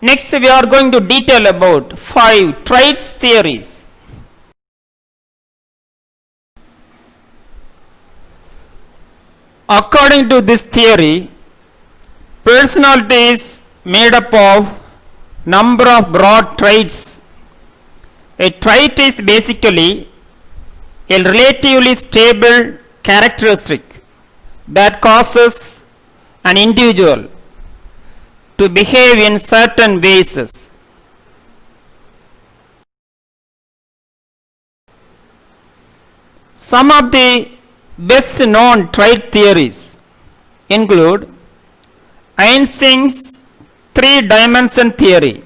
Next, we are going to detail about 5 traits theories. According to this theory, personality is made up of number of broad traits. A trait is basically a relatively stable characteristic that causes an individual to behave in certain ways. Some of the best known trait theories include Einstein's 3-dimension theory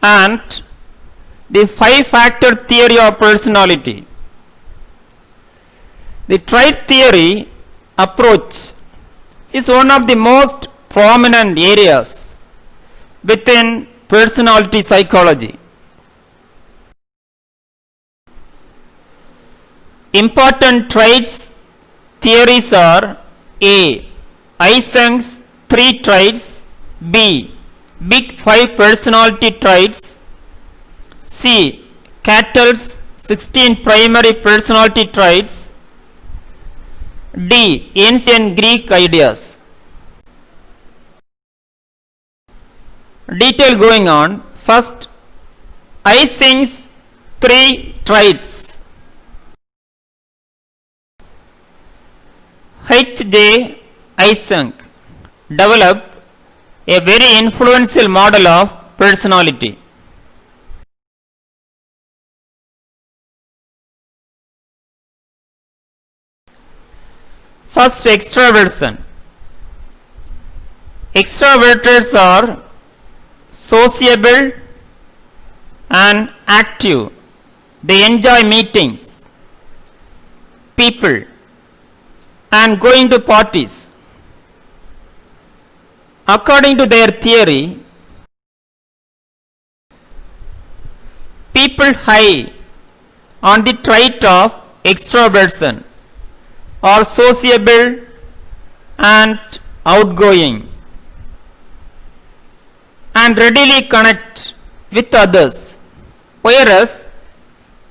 and the 5-factor theory of personality. The trait theory approach is one of the most prominent areas within personality psychology. Important traits theories are A. Eysenck's 3 traits, B. Big 5 personality traits, C. Catel's 16 primary personality traits, D. Ancient Greek ideas. Detail going on. First, Eysenck's 3 traits. H.J. Eysenck developed a very influential model of personality. First, extraversion. Extroverts are sociable and active. They enjoy meetings, people, and going to parties. According to their theory, people high on the trait of extroversion are sociable and outgoing and readily connect with others, whereas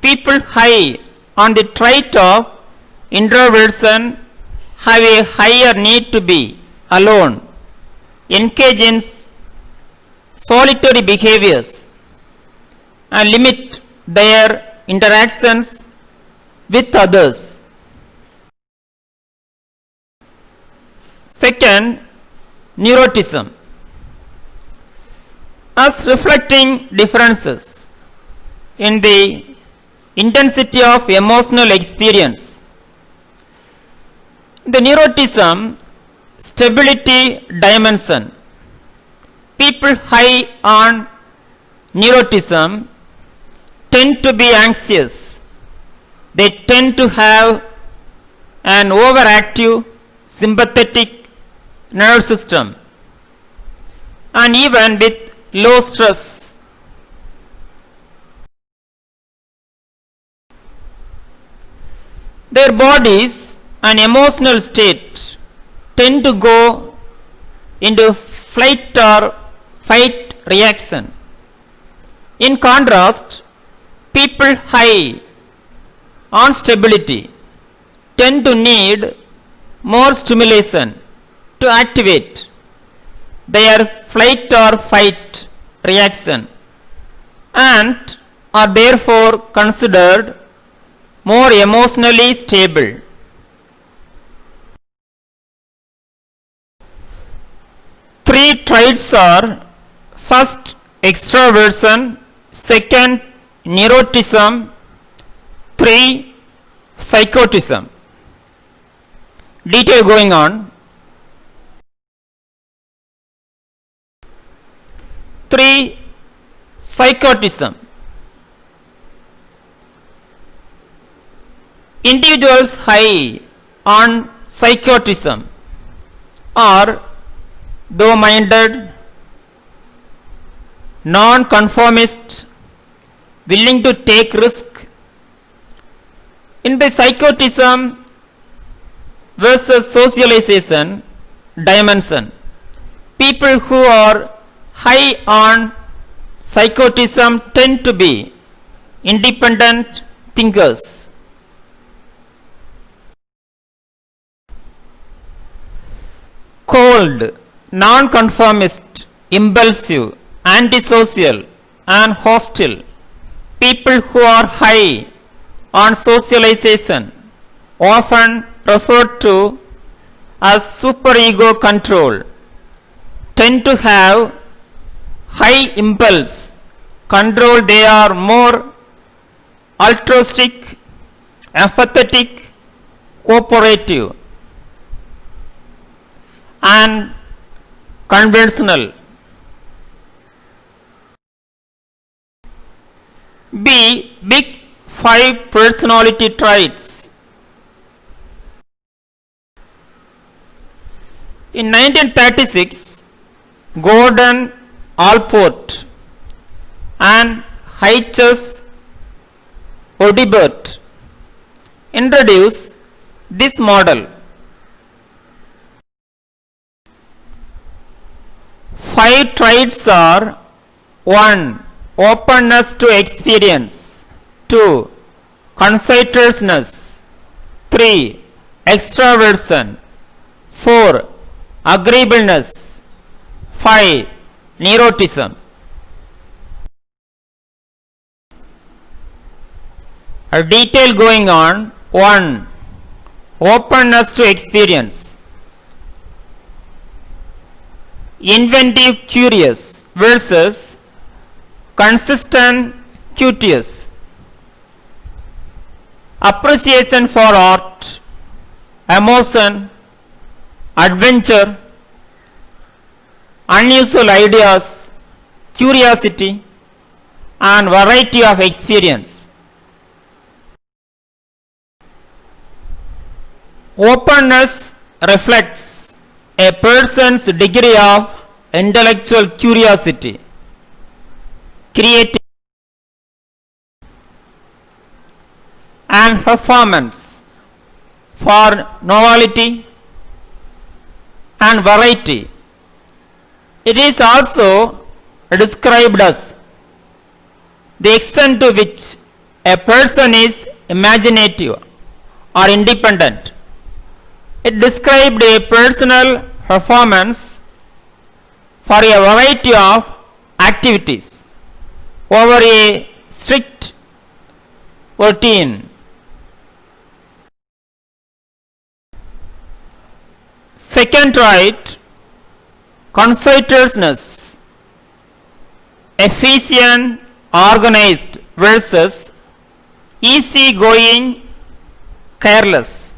people high on the trait of introversion have a higher need to be alone, engage in solitary behaviors, and limit their interactions with others. Second, neuroticism. As reflecting differences in the intensity of emotional experience, the neuroticism stability dimension, people high on neuroticism tend to be anxious. They tend to have an overactive sympathetic nerve system, and even with low stress, their bodies and emotional state tend to go into flight or fight reaction. In contrast, people high on stability tend to need more stimulation to activate their flight or fight reaction and are therefore considered more emotionally stable. Three traits are: first, extroversion; second, neuroticism; 3, psychoticism. Detail going on. 3, psychoticism. Individuals high on psychoticism are though-minded, non-conformist, willing to take risk. In the psychoticism versus socialization dimension, people who are high on psychotism tend to be independent thinkers. Cold, non-conformist, impulsive, antisocial and hostile. People who are high on socialization, often referred to as superego control, tend to have high impulse control. They are more altruistic, empathetic, cooperative and conventional. B. Big 5 personality traits. In 1936, Gordon Allport and H.S. Audibert introduced this model. 5 traits are: 1. Openness to experience. 2. Conscientiousness. 3. Extraversion. 4. Agreeableness. 5. Neuroticism. A detail going on. 1. Openness to experience. Inventive curious versus consistent curious. Appreciation for art, emotion, adventure, unusual ideas, curiosity and variety of experience. Openness reflects a person's degree of intellectual curiosity, creativity and performance for novelty and variety. It is also described as the extent to which a person is imaginative or independent. It described a personal performance for a variety of activities over a strict routine. Second trait, conscientiousness, efficient, organized versus easygoing, careless.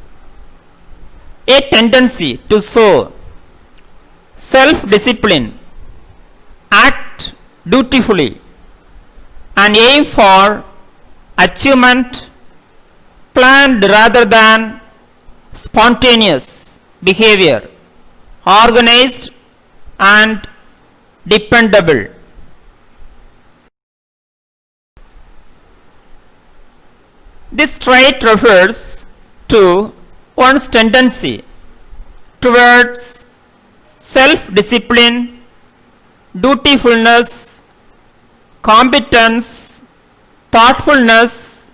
A tendency to show self-discipline, act dutifully and aim for achievement, planned rather than spontaneous behavior, organized and dependable. This trait refers to one's tendency towards self-discipline, dutifulness, competence, thoughtfulness,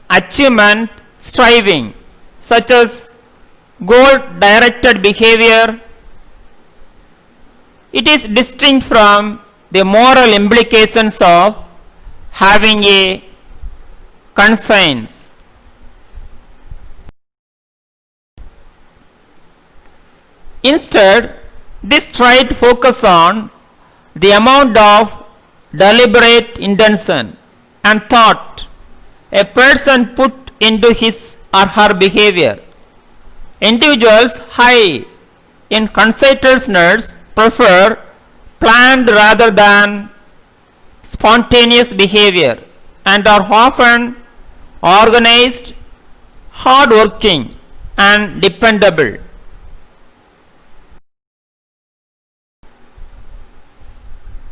achievement, striving, such as goal-directed behavior. It is distinct from the moral implications of having a conscience. Instead, this trait focuses on the amount of deliberate intention and thought a person put into his or her behavior. Individuals high in conscientiousness prefer planned rather than spontaneous behavior and are often organized, hard-working and dependable.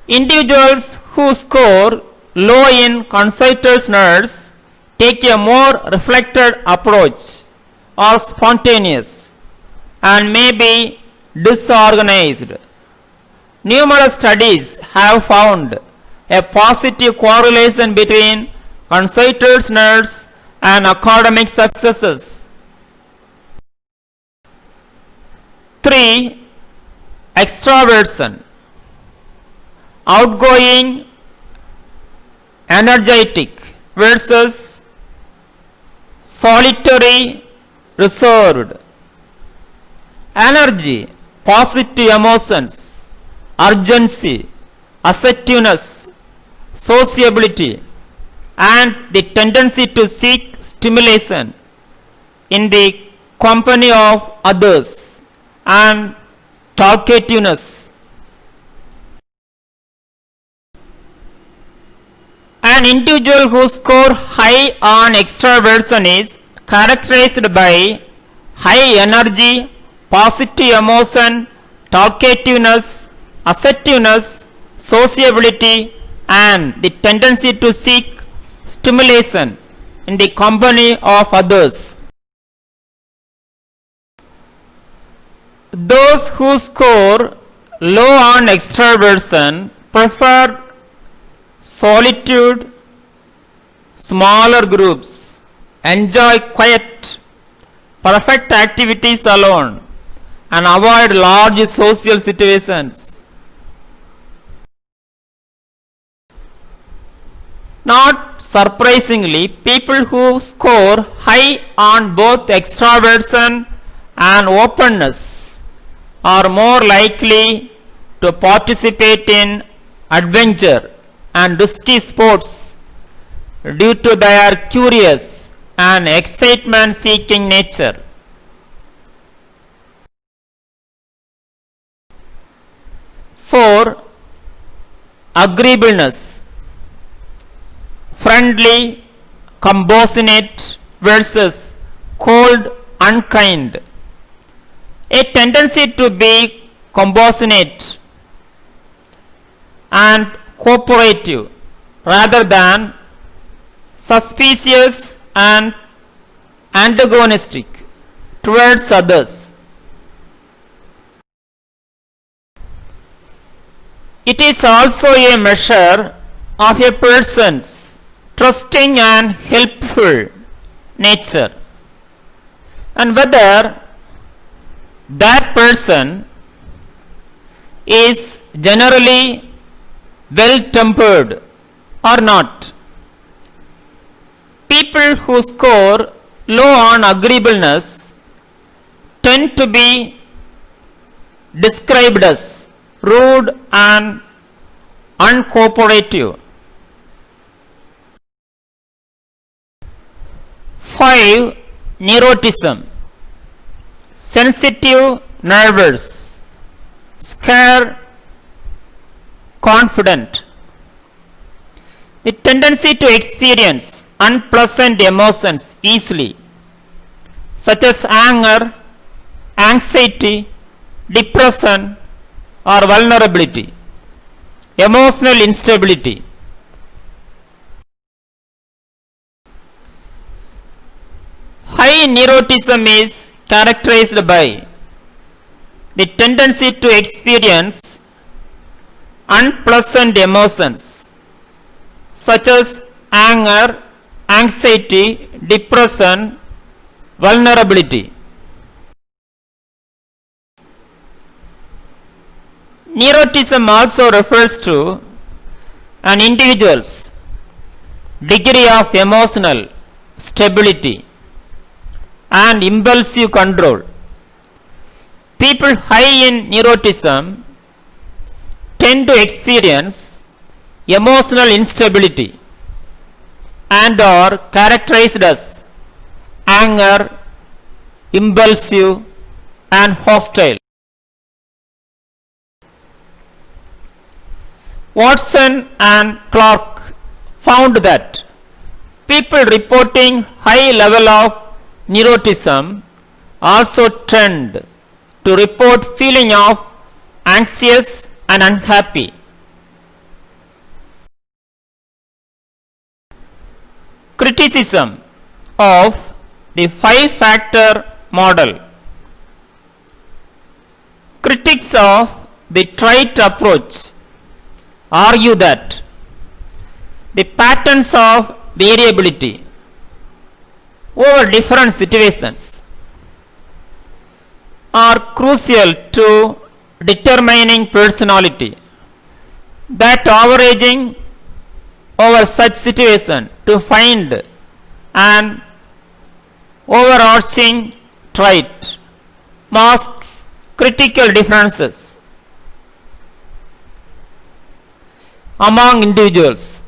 Individuals who score low in conscientiousness take a more reflected approach, are spontaneous and may be disorganized. Numerous studies have found a positive correlation between concentrated nerves and academic successes. 3. Extraversion. Outgoing, energetic versus solitary, reserved. Energy, positive emotions, urgency, assertiveness, sociability, and the tendency to seek stimulation in the company of others, and talkativeness. An individual who scores high on extraversion is characterized by high energy, positive emotion, talkativeness, assertiveness, sociability, and the tendency to seek stimulation in the company of others. Those who score low on extraversion prefer solitude, smaller groups, enjoy quiet, perfect activities alone, and avoid large social situations. Not surprisingly, people who score high on both extraversion and openness are more likely to participate in adventure and risky sports due to their curious and excitement seeking nature. 4. Agreeableness. Friendly, compassionate versus cold, unkind. A tendency to be compassionate and cooperative rather than suspicious and antagonistic towards others. It is also a measure of a person's trusting and helpful nature, and whether that person is generally well tempered or not. People who score low on agreeableness tend to be described as rude and uncooperative. 5. Neuroticism. Sensitive, nervous, scared, confident. The tendency to experience unpleasant emotions easily, such as anger, anxiety, depression, or vulnerability. Emotional instability. High neuroticism is characterized by the tendency to experience unpleasant emotions such as anger, anxiety, depression, vulnerability. Neuroticism also refers to an individual's degree of emotional stability and impulsive control. People high in neuroticism tend to experience emotional instability and are characterized as anger, impulsive, and hostile. Watson and Clark found that people reporting high level of neuroticism also tend to report feeling of anxious and unhappy. Criticism of the 5-factor model. Critics of the trait approach argue that the patterns of variability over different situations are crucial to determining personality, that averaging over such situation to find an overarching trait masks critical differences among individuals.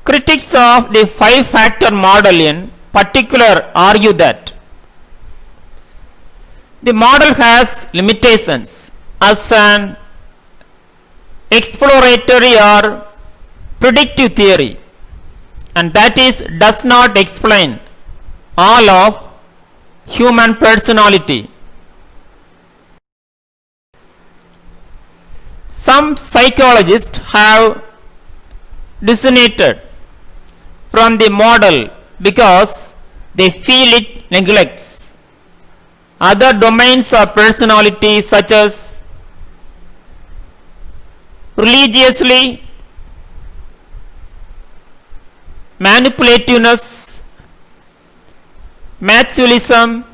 Critics of the five-factor model in particular argue that the model has limitations as an exploratory or predictive theory, and that is does not explain all of human personality. Some psychologists have dissented from the model because they feel it neglects other domains of personality such as religiously manipulativeness, machiavellism,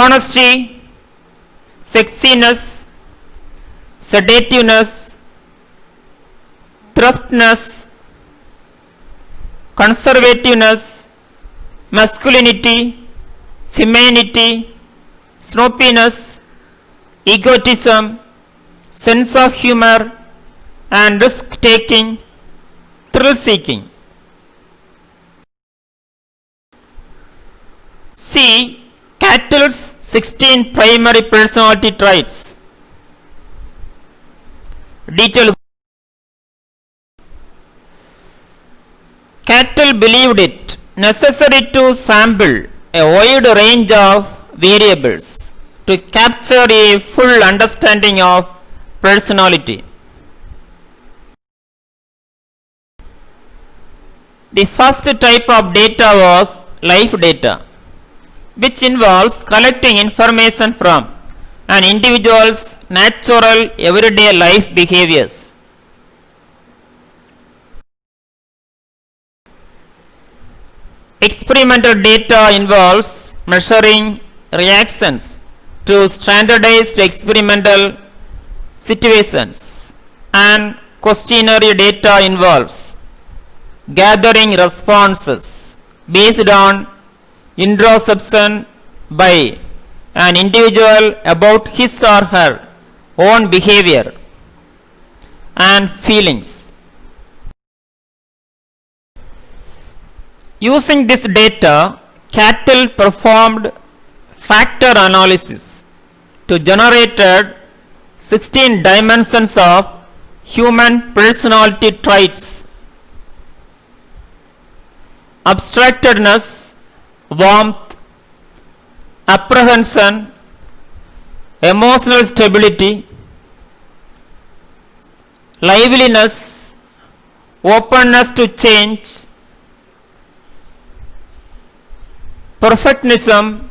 honesty, sexiness, sedativeness, thriftiness, conservativeness, masculinity, femininity, snobiness, egotism, sense of humor, and risk-taking, thrill-seeking. See Catill's 16 primary personality traits. Detailed. Cattell believed it necessary to sample a wide range of variables to capture a full understanding of personality. The first type of data was life data, which involves collecting information from an individual's natural everyday life behaviors. Experimental data involves measuring reactions to standardized experimental situations, and questionnaire data involves gathering responses based on introspection by an individual about his or her own behavior and feelings. Using this data, Cattell performed factor analysis to generate 16 dimensions of human personality traits: abstractedness, warmth, apprehension, emotional stability, liveliness, openness to change, perfectionism,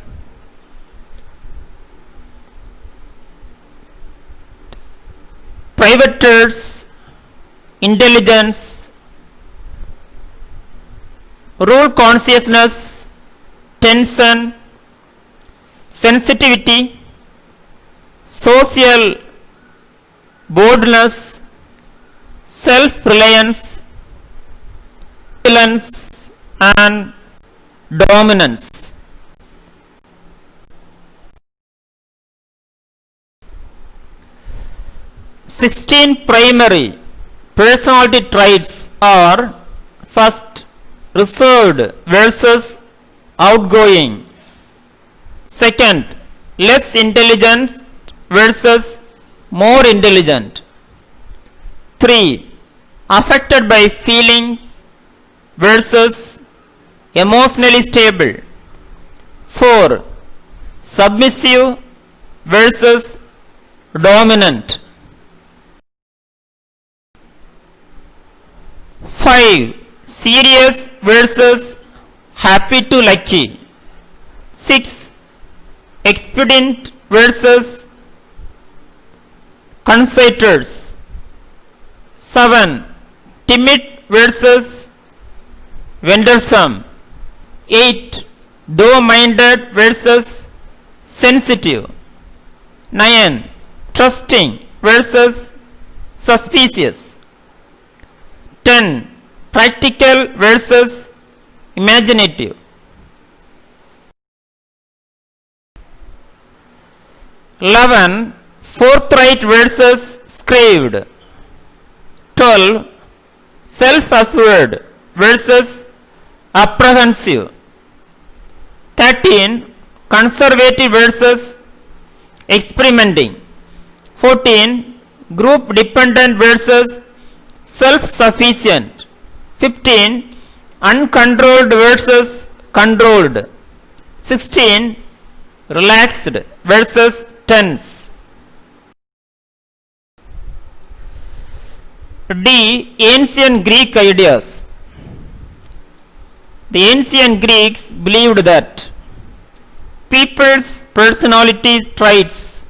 privateers, intelligence, rule consciousness, tension, sensitivity, social boldness, self-reliance, vigilance, and dominance. Sixteen primary personality traits are: first, reserved versus outgoing; second, less intelligent versus more intelligent; 3, affected by feelings versus emotionally stable; 4, submissive versus dominant; 5, serious versus happy to lucky. 6. Expedient versus concitors. 7. Timid versus vendorsome. 8. Though-minded versus sensitive. 9. Trusting versus suspicious. 10. Practical versus imaginative. 11. Forthright versus scraved. 12. Self-assured versus apprehensive. 13. Conservative versus experimenting. 14. Group dependent versus self-sufficient. 15. Uncontrolled versus controlled. 16. Relaxed versus tense. D. Ancient Greek ideas. The ancient Greeks believed that people's personality traits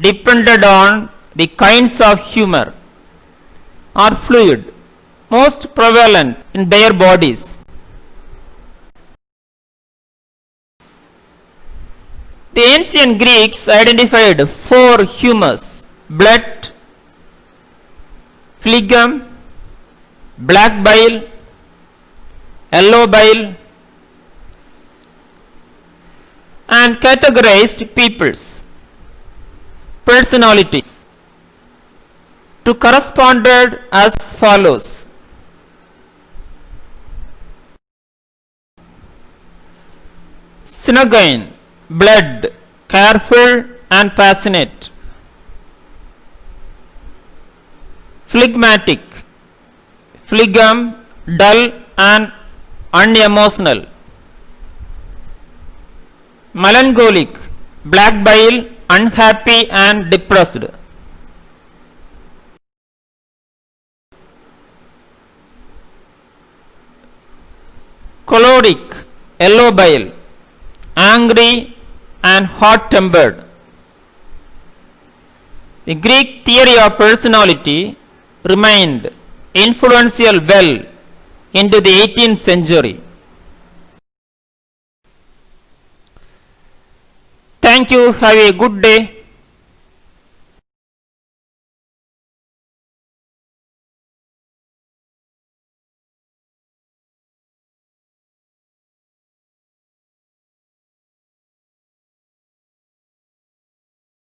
depended on the kinds of humor or fluid most prevalent in their bodies. The ancient Greeks identified 4 humors: blood, phlegm, black bile, yellow bile, and categorized people's personalities to corresponded as follows. Sanguine, blood, careful and passionate. Phlegmatic, phlegm, dull and unemotional. Melancholic, black bile, unhappy and depressed. Choleric, yellow bile, angry and hot-tempered. The Greek theory of personality remained influential well into the 18th century. Thank you. Have a good day.